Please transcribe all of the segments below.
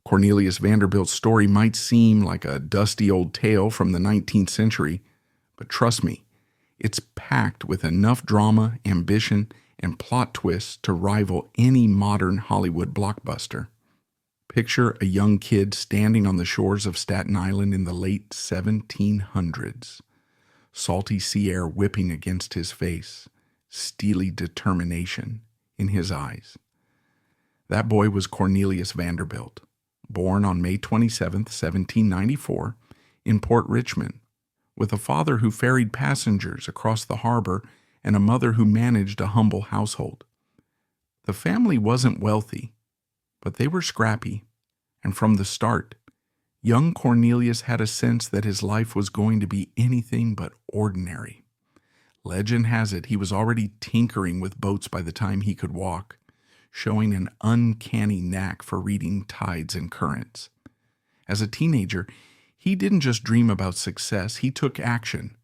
Cornelius Vanderbilt's story might seem like a dusty old tale from the 19th century, but trust me, it's packed with enough drama, ambition, and plot twists to rival any modern Hollywood blockbuster. Picture a young kid standing on the shores of Staten Island in the late 1700s. Salty sea air whipping against his face, steely determination in his eyes. That boy was Cornelius Vanderbilt, born on May 27, 1794, in Port Richmond, with a father who ferried passengers across the harbor and a mother who managed a humble household. The family wasn't wealthy, but they were scrappy, and from the start, young Cornelius had a sense that his life was going to be anything but ordinary. Legend has it he was already tinkering with boats by the time he could walk, showing an uncanny knack for reading tides and currents. As a teenager, he didn't just dream about success, he took action.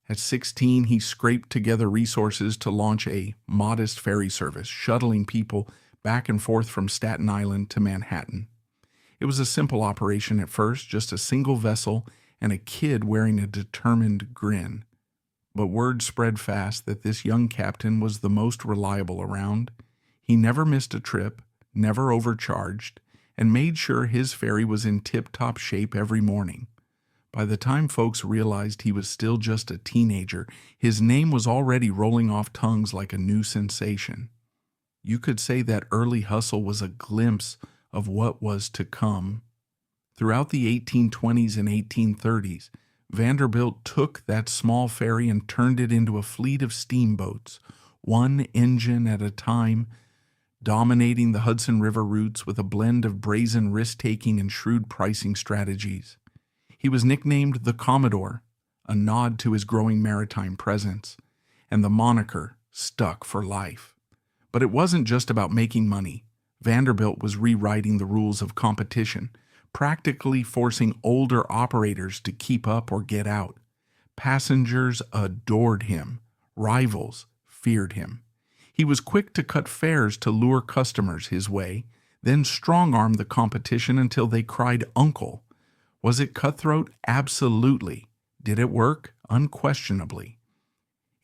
At 16, he scraped together resources to launch a modest ferry service, shuttling people back and forth from Staten Island to Manhattan. It was a simple operation at first, just a single vessel and a kid wearing a determined grin. But word spread fast that this young captain was the most reliable around. He never missed a trip, never overcharged, and made sure his ferry was in tip-top shape every morning. By the time folks realized he was still just a teenager, his name was already rolling off tongues like a new sensation. You could say that early hustle was a glimpse of what was to come. Throughout the 1820s and 1830s, Vanderbilt took that small ferry and turned it into a fleet of steamboats, one engine at a time, dominating the Hudson River routes with a blend of brazen risk-taking and shrewd pricing strategies. He was nicknamed the Commodore, a nod to his growing maritime presence, and the moniker stuck for life. But it wasn't just about making money. Vanderbilt was rewriting the rules of competition, practically forcing older operators to keep up or get out. Passengers adored him. Rivals feared him. He was quick to cut fares to lure customers his way, then strong-arm the competition until they cried uncle. Was it cutthroat? Absolutely. Did it work? Unquestionably.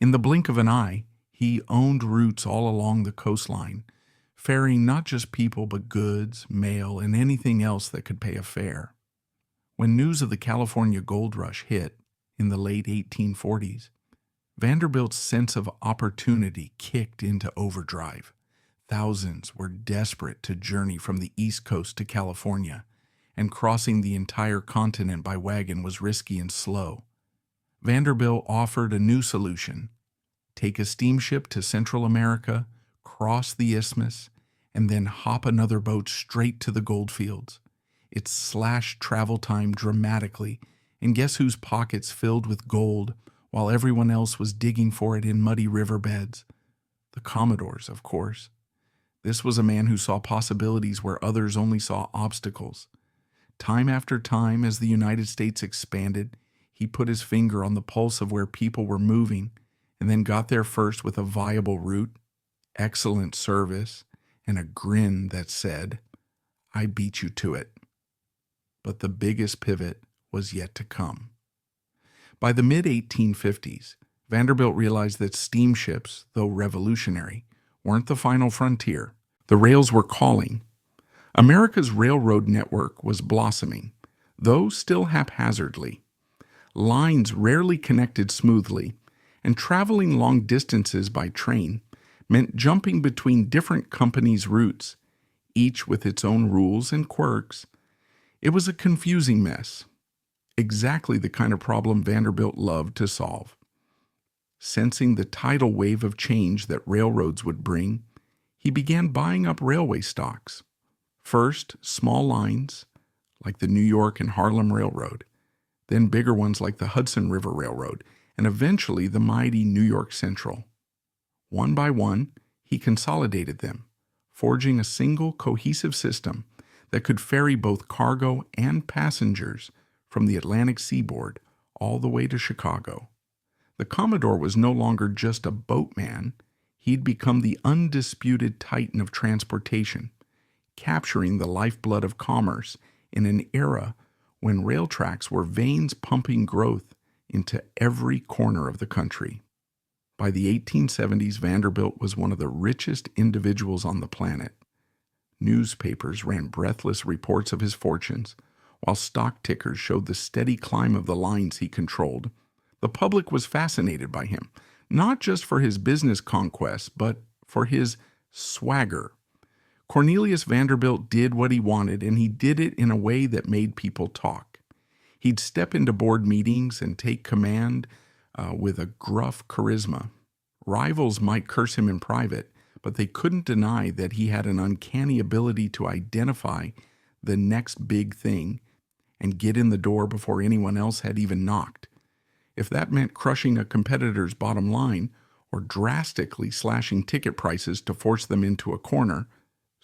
In the blink of an eye, he owned routes all along the coastline, ferrying not just people but goods, mail, and anything else that could pay a fare. When news of the California gold rush hit in the late 1840s, Vanderbilt's sense of opportunity kicked into overdrive. Thousands were desperate to journey from the East Coast to California, and crossing the entire continent by wagon was risky and slow. Vanderbilt offered a new solution: take a steamship to Central America, cross the isthmus, and then hop another boat straight to the goldfields. It slashed travel time dramatically, and guess whose pockets filled with gold while everyone else was digging for it in muddy riverbeds? The Commodore's, of course. This was a man who saw possibilities where others only saw obstacles. Time after time, as the United States expanded, he put his finger on the pulse of where people were moving, and then got there first with a viable route, excellent service, and a grin that said, "I beat you to it." But the biggest pivot was yet to come. By the mid-1850s, Vanderbilt realized that steamships, though revolutionary, weren't the final frontier. The rails were calling. America's railroad network was blossoming, though still haphazardly. Lines rarely connected smoothly, and traveling long distances by train meant jumping between different companies' routes, each with its own rules and quirks. It was a confusing mess, exactly the kind of problem Vanderbilt loved to solve. Sensing the tidal wave of change that railroads would bring, he began buying up railway stocks. First, small lines, like the New York and Harlem Railroad, then bigger ones like the Hudson River Railroad, and eventually the mighty New York Central. One by one, he consolidated them, forging a single cohesive system that could ferry both cargo and passengers from the Atlantic seaboard all the way to Chicago. The Commodore was no longer just a boatman. He'd become the undisputed titan of transportation, capturing the lifeblood of commerce in an era when rail tracks were veins pumping growth into every corner of the country. By the 1870s, Vanderbilt was one of the richest individuals on the planet. Newspapers ran breathless reports of his fortunes, while stock tickers showed the steady climb of the lines he controlled. The public was fascinated by him, not just for his business conquests, but for his swagger. Cornelius Vanderbilt did what he wanted, and he did it in a way that made people talk. He'd step into board meetings and take command with a gruff charisma. Rivals might curse him in private, but they couldn't deny that he had an uncanny ability to identify the next big thing and get in the door before anyone else had even knocked. If that meant crushing a competitor's bottom line or drastically slashing ticket prices to force them into a corner,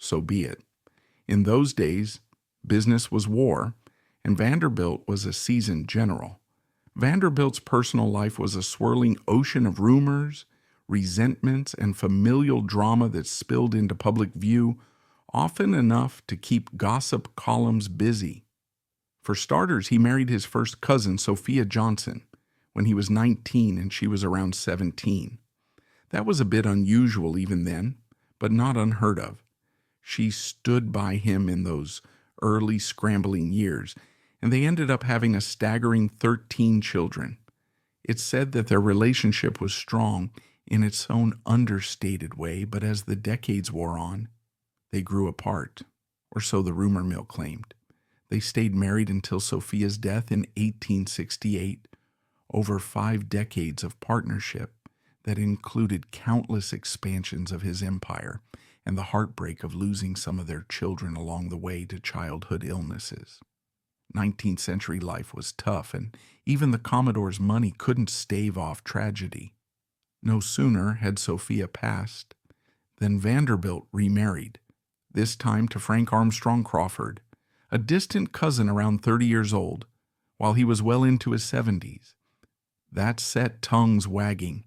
so be it. In those days, business was war, and Vanderbilt was a seasoned general. Vanderbilt's personal life was a swirling ocean of rumors, resentments, and familial drama that spilled into public view, often enough to keep gossip columns busy. For starters, he married his first cousin, Sophia Johnson, when he was 19 and she was around 17. That was a bit unusual even then, but not unheard of. She stood by him in those early scrambling years, and they ended up having a staggering 13 children. It's said that their relationship was strong in its own understated way, but as the decades wore on, they grew apart, or so the rumor mill claimed. They stayed married until Sophia's death in 1868, over 5 decades of partnership that included countless expansions of his empire and the heartbreak of losing some of their children along the way to childhood illnesses. 19th century life was tough, and even the Commodore's money couldn't stave off tragedy. No sooner had Sophia passed than Vanderbilt remarried, this time to Frank Armstrong Crawford, a distant cousin around 30 years old, while he was well into his 70s. That set tongues wagging.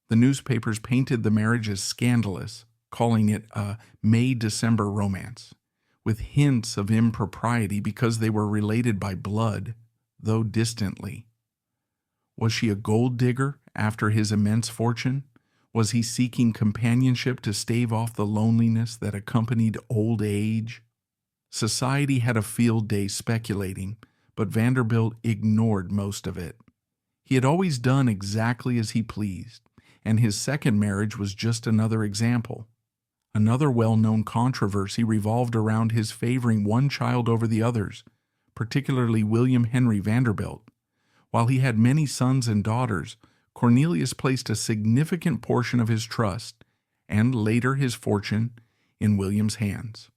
The newspapers painted the marriage as scandalous, calling it a May-December romance, with hints of impropriety because they were related by blood, though distantly. Was she a gold digger after his immense fortune? Was he seeking companionship to stave off the loneliness that accompanied old age? Society had a field day speculating, but Vanderbilt ignored most of it. He had always done exactly as he pleased, and his second marriage was just another example. Another well-known controversy revolved around his favoring one child over the others, particularly William Henry Vanderbilt. While he had many sons and daughters, Cornelius placed a significant portion of his trust, and later his fortune, in William's hands.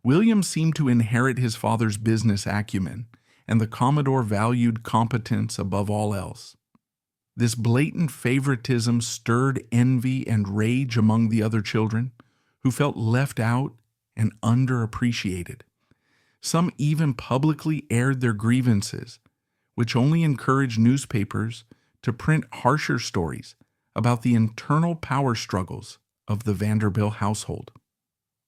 William seemed to inherit his father's business acumen, and the Commodore valued competence above all else. This blatant favoritism stirred envy and rage among the other children, who felt left out and underappreciated. Some even publicly aired their grievances, which only encouraged newspapers to print harsher stories about the internal power struggles of the Vanderbilt household.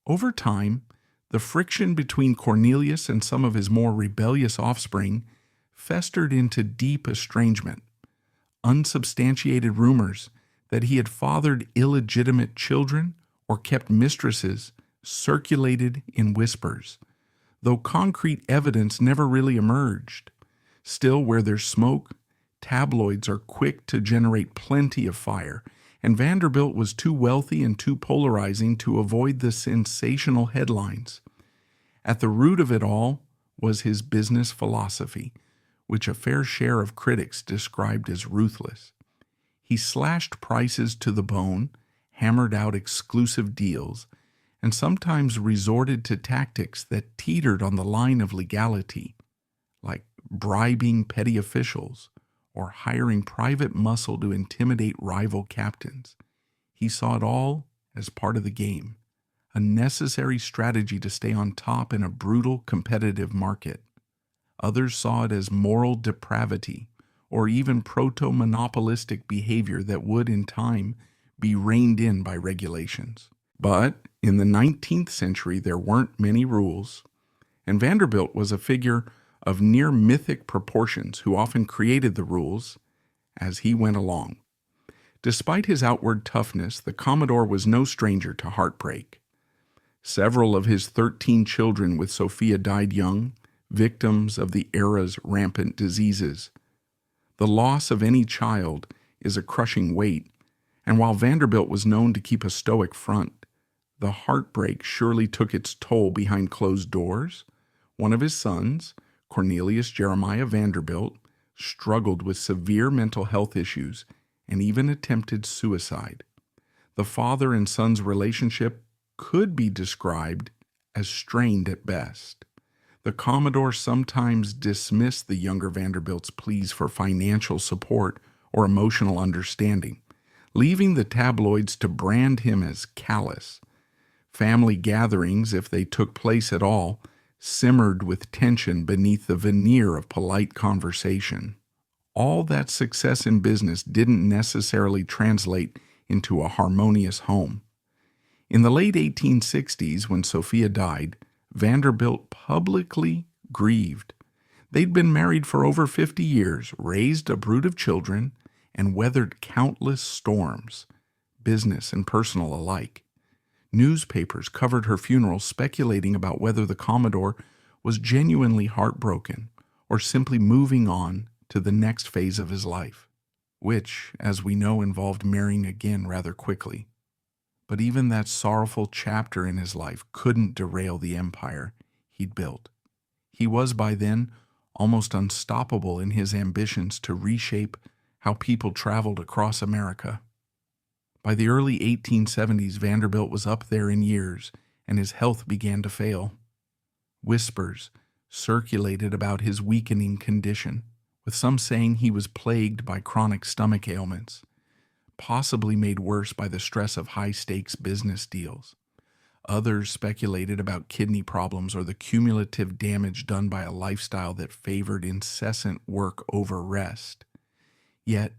Over time, the friction between Cornelius and some of his more rebellious offspring festered into deep estrangement. Unsubstantiated rumors that he had fathered illegitimate children or kept mistresses circulated in whispers, though concrete evidence never really emerged. Still, where there's smoke, tabloids are quick to generate plenty of fire, and Vanderbilt was too wealthy and too polarizing to avoid the sensational headlines. At the root of it all was his business philosophy, which a fair share of critics described as ruthless. He slashed prices to the bone, hammered out exclusive deals, and sometimes resorted to tactics that teetered on the line of legality, like bribing petty officials or hiring private muscle to intimidate rival captains. He saw it all as part of the game, a necessary strategy to stay on top in a brutal competitive market. Others saw it as moral depravity or even proto-monopolistic behavior that would, in time, be reined in by regulations. But in the 19th century, there weren't many rules, and Vanderbilt was a figure of near mythic proportions who often created the rules as he went along. Despite his outward toughness, the Commodore was no stranger to heartbreak. Several of his 13 children with Sophia died young, victims of the era's rampant diseases. The loss of any child is a crushing weight, and while Vanderbilt was known to keep a stoic front, the heartbreak surely took its toll behind closed doors. One of his sons, Cornelius Jeremiah Vanderbilt, struggled with severe mental health issues and even attempted suicide. The father and son's relationship could be described as strained at best. The Commodore sometimes dismissed the younger Vanderbilt's pleas for financial support or emotional understanding, leaving the tabloids to brand him as callous. Family gatherings, if they took place at all, simmered with tension beneath the veneer of polite conversation. All that success in business didn't necessarily translate into a harmonious home. In the late 1860s, when Sophia died, Vanderbilt publicly grieved. They'd been married for over 50 years, raised a brood of children, and weathered countless storms, business and personal alike. Newspapers covered her funeral, speculating about whether the Commodore was genuinely heartbroken or simply moving on to the next phase of his life, which, as we know, involved marrying again rather quickly. But even that sorrowful chapter in his life couldn't derail the empire he'd built. He was by then almost unstoppable in his ambitions to reshape how people traveled across America. By the early 1870s, Vanderbilt was up there in years, and his health began to fail. Whispers circulated about his weakening condition, with some saying he was plagued by chronic stomach ailments, possibly made worse by the stress of high-stakes business deals. Others speculated about kidney problems or the cumulative damage done by a lifestyle that favored incessant work over rest. Yet,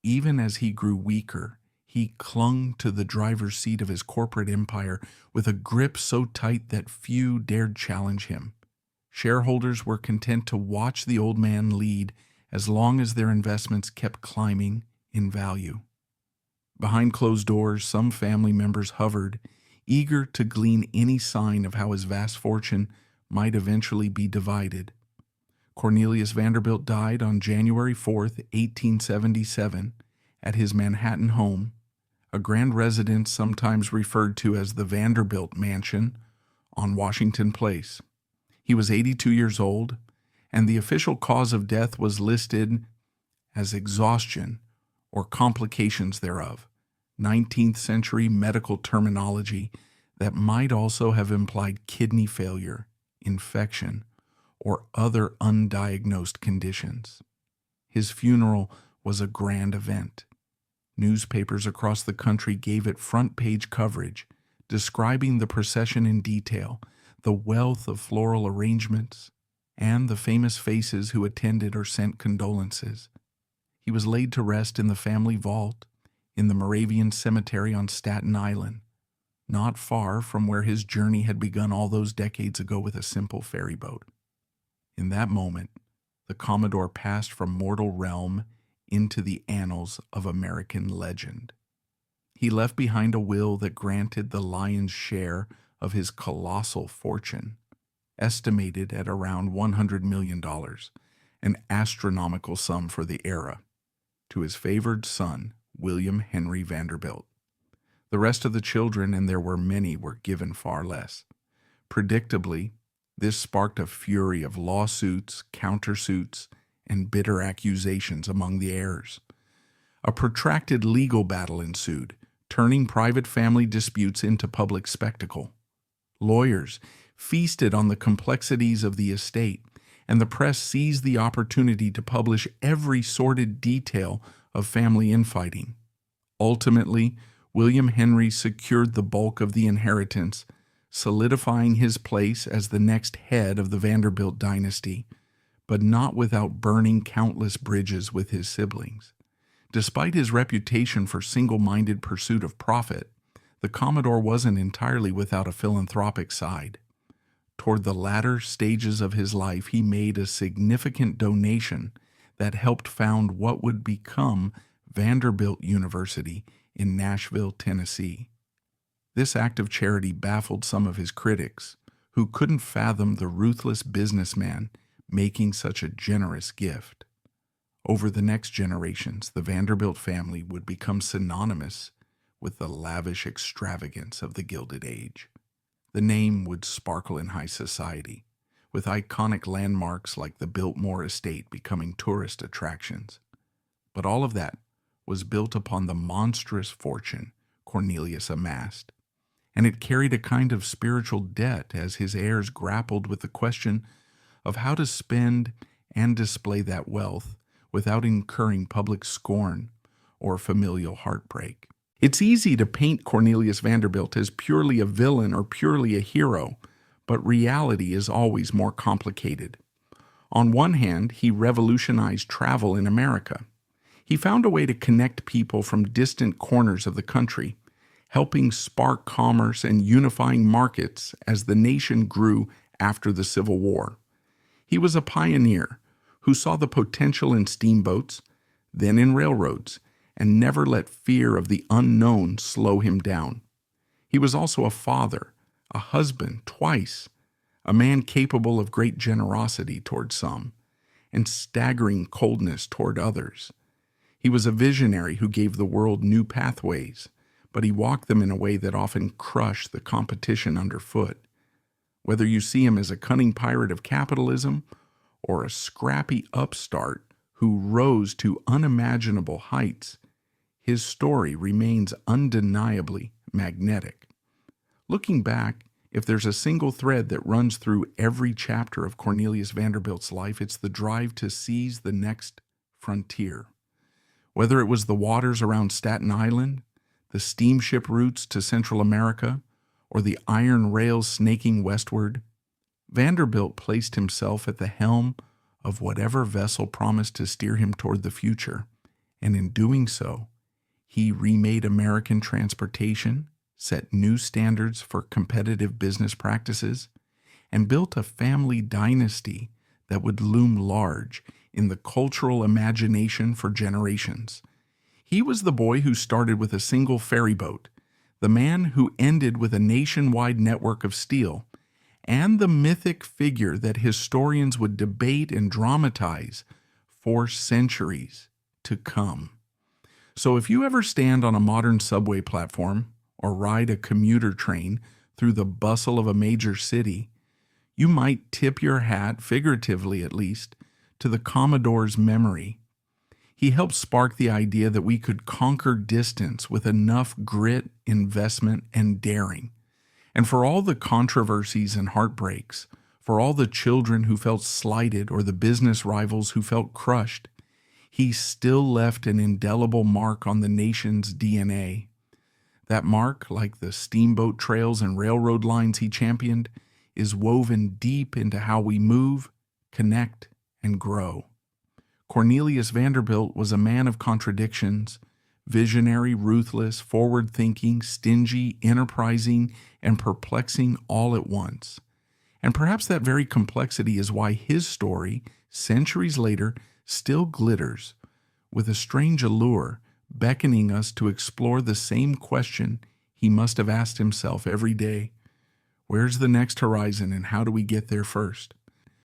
even as he grew weaker, he clung to the driver's seat of his corporate empire with a grip so tight that few dared challenge him. Shareholders were content to watch the old man lead as long as their investments kept climbing in value. Behind closed doors, some family members hovered, eager to glean any sign of how his vast fortune might eventually be divided. Cornelius Vanderbilt died on January 4th, 1877, at his Manhattan home, a grand residence sometimes referred to as the Vanderbilt Mansion, on Washington Place. He was 82 years old, and the official cause of death was listed as exhaustion or complications thereof, 19th century medical terminology that might also have implied kidney failure, infection, or other undiagnosed conditions. His funeral was a grand event. Newspapers across the country gave it front-page coverage, describing the procession in detail, the wealth of floral arrangements, and the famous faces who attended or sent condolences. He was laid to rest in the family vault in the Moravian Cemetery on Staten Island, not far from where his journey had begun all those decades ago with a simple ferryboat. In that moment, the Commodore passed from mortal realm into the annals of American legend. He left behind a will that granted the lion's share of his colossal fortune, estimated at around $100 million, an astronomical sum for the era, to his favored son, William Henry Vanderbilt. The rest of the children, and there were many, were given far less. Predictably, this sparked a fury of lawsuits, countersuits, and bitter accusations among the heirs. A protracted legal battle ensued, turning private family disputes into public spectacle. Lawyers feasted on the complexities of the estate, and the press seized the opportunity to publish every sordid detail of family infighting. Ultimately, William Henry secured the bulk of the inheritance, solidifying his place as the next head of the Vanderbilt dynasty, but not without burning countless bridges with his siblings. Despite his reputation for single-minded pursuit of profit, the Commodore wasn't entirely without a philanthropic side. Toward the latter stages of his life, he made a significant donation that helped found what would become Vanderbilt University in Nashville, Tennessee. This act of charity baffled some of his critics, who couldn't fathom the ruthless businessman making such a generous gift. Over the next generations, the Vanderbilt family would become synonymous with the lavish extravagance of the Gilded Age. The name would sparkle in high society, with iconic landmarks like the Biltmore Estate becoming tourist attractions. But all of that was built upon the monstrous fortune Cornelius amassed, and it carried a kind of spiritual debt as his heirs grappled with the question of how to spend and display that wealth without incurring public scorn or familial heartbreak. It's easy to paint Cornelius Vanderbilt as purely a villain or purely a hero, but reality is always more complicated. On one hand, he revolutionized travel in America. He found a way to connect people from distant corners of the country, helping spark commerce and unifying markets as the nation grew after the Civil War. He was a pioneer who saw the potential in steamboats, then in railroads, and never let fear of the unknown slow him down. He was also a father, a husband twice, a man capable of great generosity toward some, and staggering coldness toward others. He was a visionary who gave the world new pathways, but he walked them in a way that often crushed the competition underfoot. Whether you see him as a cunning pirate of capitalism or a scrappy upstart who rose to unimaginable heights, his story remains undeniably magnetic. Looking back, if there's a single thread that runs through every chapter of Cornelius Vanderbilt's life, it's the drive to seize the next frontier. Whether it was the waters around Staten Island, the steamship routes to Central America, or the iron rails snaking westward, Vanderbilt placed himself at the helm of whatever vessel promised to steer him toward the future, and in doing so, he remade American transportation, set new standards for competitive business practices, and built a family dynasty that would loom large in the cultural imagination for generations. He was the boy who started with a single ferryboat, the man who ended with a nationwide network of steel, and the mythic figure that historians would debate and dramatize for centuries to come. So if you ever stand on a modern subway platform or ride a commuter train through the bustle of a major city, you might tip your hat, figuratively at least, to the Commodore's memory. He helped spark the idea that we could conquer distance with enough grit, investment, and daring. And for all the controversies and heartbreaks, for all the children who felt slighted or the business rivals who felt crushed, he still left an indelible mark on the nation's DNA. That mark, like the steamboat trails and railroad lines he championed, is woven deep into how we move, connect, and grow. Cornelius Vanderbilt was a man of contradictions, visionary, ruthless, forward-thinking, stingy, enterprising, and perplexing all at once. And perhaps that very complexity is why his story, centuries later, still glitters with a strange allure, beckoning us to explore the same question he must have asked himself every day. Where's the next horizon, and how do we get there first?